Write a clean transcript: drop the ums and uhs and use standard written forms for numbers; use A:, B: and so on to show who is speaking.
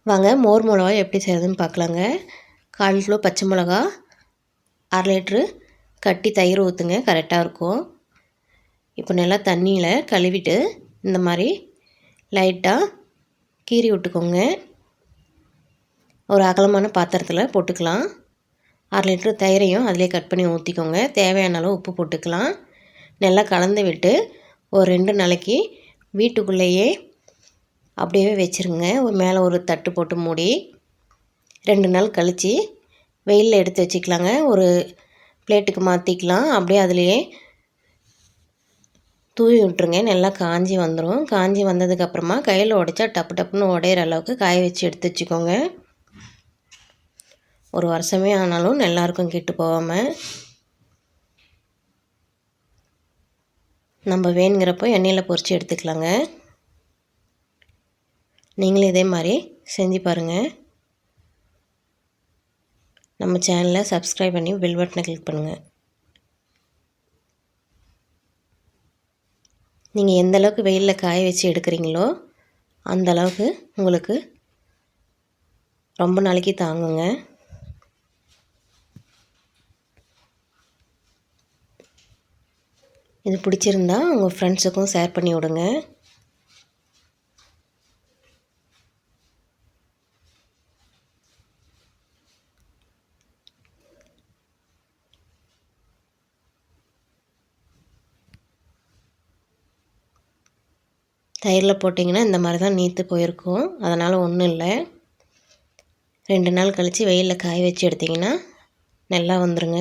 A: வாங்க மோர் மிளகா எப்படி செய்கிறதுன்னு பார்க்கலாங்க. 1/4 கிலோ பச்சை மிளகா, 1/2 லிட்ரு கட்டி தயிர் ஊற்றுங்க, கரெக்டாக இருக்கும். இப்போ நல்லா தண்ணியில் கழுவிட்டு இந்த மாதிரி லைட்டாக கீறி விட்டுக்கோங்க. ஒரு அகலமான பாத்திரத்தில் போட்டுக்கலாம். 1/2 லிட்ரு தயிரையும் அதிலே கட் பண்ணி ஊற்றிக்கோங்க. தேவையான அளவு உப்பு போட்டுக்கலாம். நல்லா கலந்து விட்டு ஒரு 2 நாளைக்கு வீட்டுக்குள்ளேயே அப்படியே வச்சுருங்க. மேலே ஒரு தட்டு போட்டு மூடி 2 நாள் கழித்து வெயிலில் எடுத்து வச்சுக்கலாங்க. ஒரு பிளேட்டுக்கு மாற்றிக்கலாம். அப்படியே அதுலேயே தூவி விட்டுருங்க. நல்லா காஞ்சி வந்துடும். காஞ்சி வந்ததுக்கப்புறமா கையில் உடைச்சா டப்பு டப்புன்னு உடையிற அளவுக்கு காய வச்சு எடுத்து வச்சுக்கோங்க. ஒரு வருஷமே ஆனாலும் நல்லாயிருக்கும் கெட்டு போகாமல். நம்ம வேணுங்கிறப்போ எண்ணெயில் பொரித்து எடுத்துக்கலாங்க. நீங்களும் இதே மாதிரி செஞ்சு பாருங்கள். நம்ம சேனலை சப்ஸ்கிரைப் பண்ணி பெல் பட்டனை கிளிக் பண்ணுங்கள். நீங்கள் எந்த அளவுக்கு வெயிலில் காய வச்சு எடுக்கிறீங்களோ அந்த அளவுக்கு உங்களுக்கு ரொம்ப நாளைக்கு தாங்குங்க. இது பிடிச்சிருந்தா உங்கள் ஃப்ரெண்ட்ஸுக்கும் ஷேர் பண்ணி விடுங்க. தயிரில் போட்டிங்கன்னா இந்த மாதிரி தான் நீத்து போயிருக்கும். அதனால் ஒன்றும் இல்லை. 2 நாள் கழித்து வெயிலில் காய வச்சு எடுத்திங்கன்னா நல்லா வந்துடுங்க.